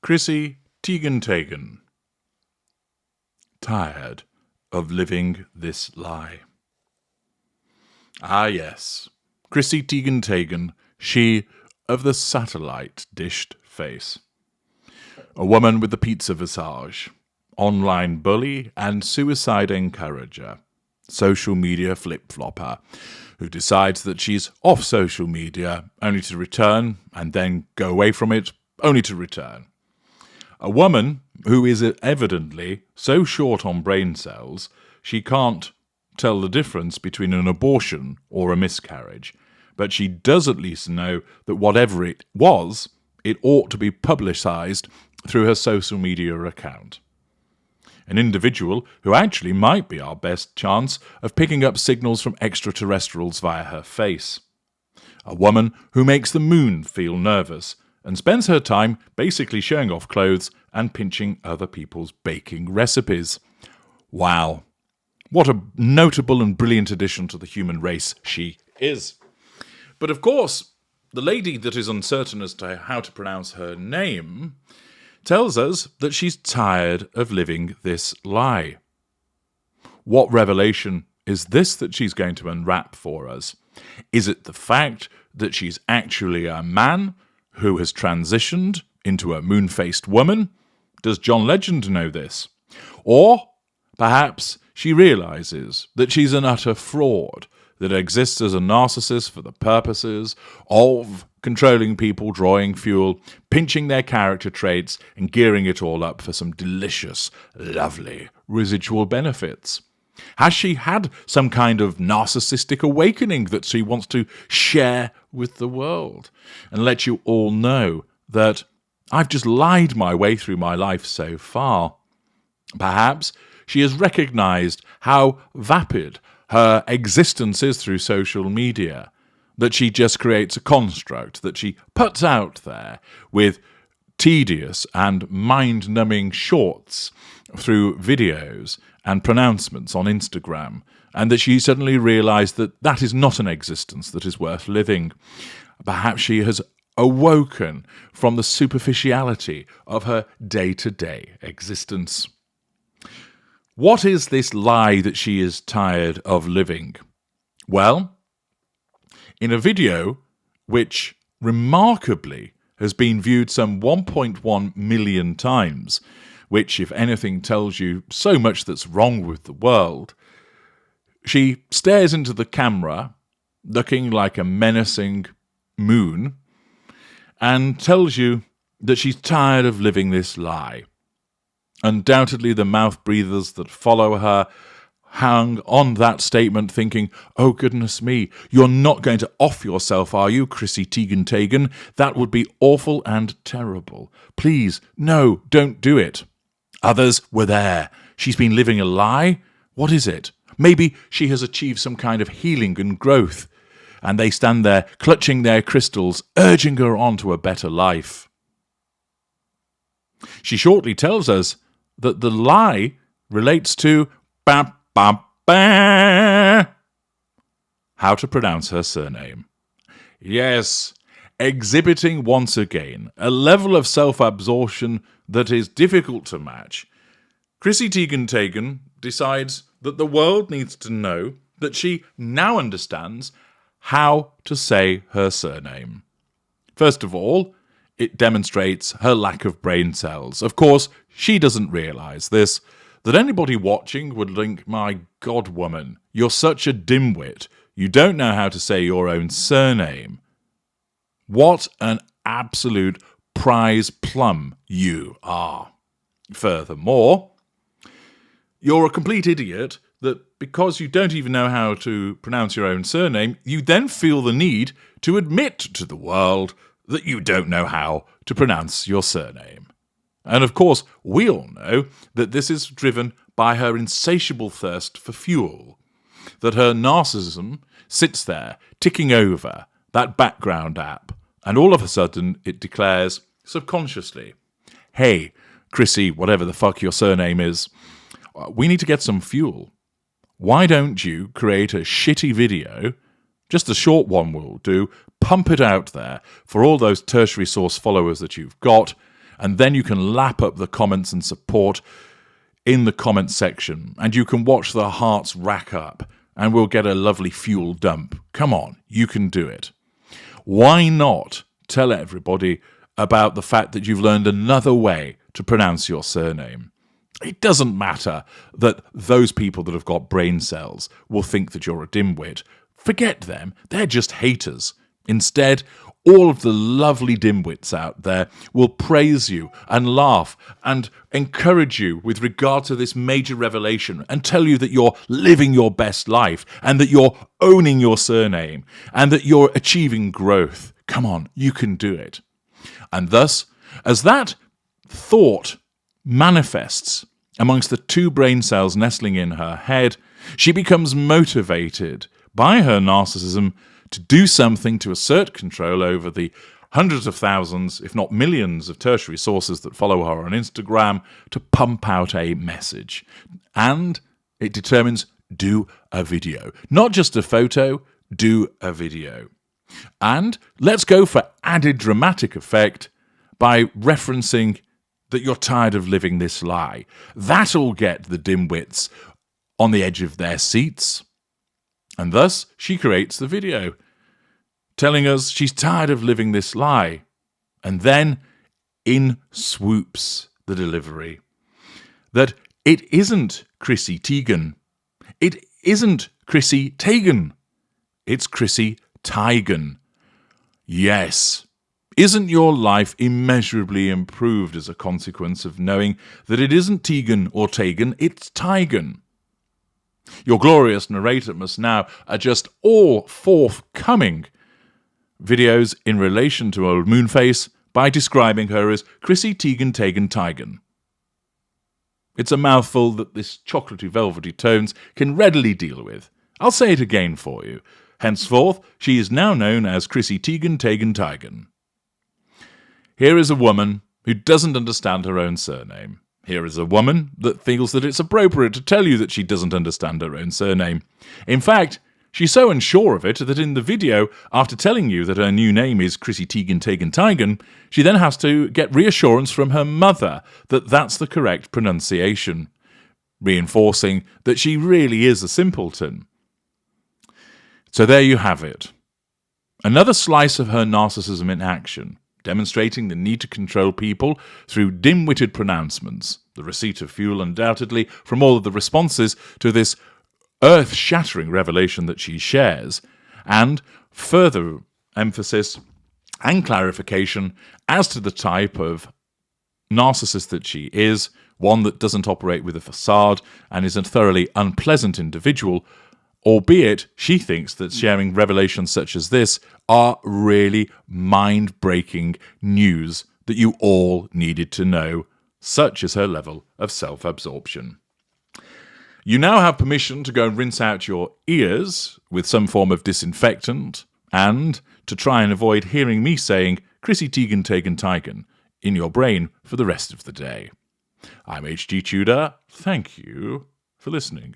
Chrissy Teigen. Tired of living this lie. Ah yes, Chrissy Teigen, she of the satellite-dished face. A woman with the pizza visage, online bully and suicide encourager, social media flip-flopper, who decides that she's off social media only to return and then go away from it only to return. A woman who is evidently so short on brain cells she can't tell the difference between an abortion or a miscarriage, but she does at least know that whatever it was, it ought to be publicised through her social media account. An individual who actually might be our best chance of picking up signals from extraterrestrials via her face. A woman who makes the moon feel nervous and spends her time basically showing off clothes and pinching other people's baking recipes. Wow, what a notable and brilliant addition to the human race she is. But of course, the lady that is uncertain as to how to pronounce her name tells us that she's tired of living this lie. What revelation is this that she's going to unwrap for us? Is it the fact that she's actually a man who has transitioned into a moon-faced woman? Does John Legend know this? Or perhaps she realises that she's an utter fraud that exists as a narcissist for the purposes of controlling people, drawing fuel, pinching their character traits, and gearing it all up for some delicious, lovely residual benefits. Has she had some kind of narcissistic awakening that she wants to share with the world and let you all know that I've just lied my way through my life so far? Perhaps she has recognised how vapid her existence is through social media, that she just creates a construct that she puts out there with tedious and mind-numbing shorts through videos and pronouncements on Instagram, and that she suddenly realised that that is not an existence that is worth living. Perhaps she has awoken from the superficiality of her day-to-day existence. What is this lie that she is tired of living? Well, in a video which remarkably has been viewed some 1.1 million times, which, if anything, tells you so much that's wrong with the world, she stares into the camera, looking like a menacing moon, and tells you that she's tired of living this lie. Undoubtedly, the mouth breathers that follow her hang on that statement thinking, oh goodness me, you're not going to off yourself, are you, Chrissy Teigen? That would be awful and terrible. Please, no, don't do it. Others were there. She's been living a lie? What is it? Maybe she has achieved some kind of healing and growth, and they stand there clutching their crystals, urging her on to a better life. She shortly tells us that the lie relates to how to pronounce her surname. Yes, exhibiting once again a level of self-absorption that is difficult to match. Chrissy Teigen decides that the world needs to know that she now understands how to say her surname. First of all, it demonstrates her lack of brain cells. Of course, she doesn't realise this, that anybody watching would think, my God, woman, you're such a dimwit. You don't know how to say your own surname. What an absolute prize plum you are. Furthermore, you're a complete idiot that because you don't even know how to pronounce your own surname, you then feel the need to admit to the world that you don't know how to pronounce your surname. And of course, we all know that this is driven by her insatiable thirst for fuel, that her narcissism sits there ticking over that background app, and all of a sudden it declares subconsciously, hey, Chrissy, whatever the fuck your surname is, we need to get some fuel. Why don't you create a shitty video, just a short one will do, pump it out there for all those tertiary source followers that you've got, And then you can lap up the comments and support in the comment section, and you can watch the hearts rack up, and we'll get a lovely fuel dump. Come on, you can do it. Why not tell everybody about the fact that you've learned another way to pronounce your surname? It doesn't matter that those people that have got brain cells will think that you're a dimwit. Forget them. They're just haters. Instead, all of the lovely dimwits out there will praise you and laugh and encourage you with regard to this major revelation and tell you that you're living your best life and that you're owning your surname and that you're achieving growth. Come on, you can do it. And thus, as that thought manifests amongst the two brain cells nestling in her head, she becomes motivated by her narcissism to do something to assert control over the hundreds of thousands, if not millions, of tertiary sources that follow her on Instagram to pump out a message. And it determines, do a video. Not just a photo, do a video. And let's go for added dramatic effect by referencing that you're tired of living this lie. That'll get the dimwits on the edge of their seats. And thus, she creates the video, telling us she's tired of living this lie. And then, in swoops the delivery. That it isn't Chrissy Teigen. It isn't Chrissy Teigen. It's Chrissy Teigen. Yes. Isn't your life immeasurably improved as a consequence of knowing that it isn't Teigen or Teigen, it's Teigen? Your glorious narrator must now adjust all forthcoming videos in relation to Old Moonface by describing her as Chrissy Teigen. It's a mouthful that this chocolatey velvety tones can readily deal with. I'll say it again for you. Henceforth, she is now known as Chrissy Teigen. Here is a woman who doesn't understand her own surname. Here is a woman that feels that it's appropriate to tell you that she doesn't understand her own surname. In fact, she's so unsure of it that in the video, after telling you that her new name is Chrissy Teigen, she then has to get reassurance from her mother that that's the correct pronunciation, reinforcing that she really is a simpleton. So there you have it. Another slice of her narcissism in action, demonstrating the need to control people through dim-witted pronouncements, the receipt of fuel undoubtedly from all of the responses to this earth-shattering revelation that she shares, and further emphasis and clarification as to the type of narcissist that she is, one that doesn't operate with a facade and is a thoroughly unpleasant individual, albeit she thinks that sharing revelations such as this are really mind-breaking news that you all needed to know. Such is her level of self-absorption. You now have permission to go and rinse out your ears with some form of disinfectant and to try and avoid hearing me saying Chrissy Teigen in your brain for the rest of the day. I'm H.G. Tudor. Thank you for listening.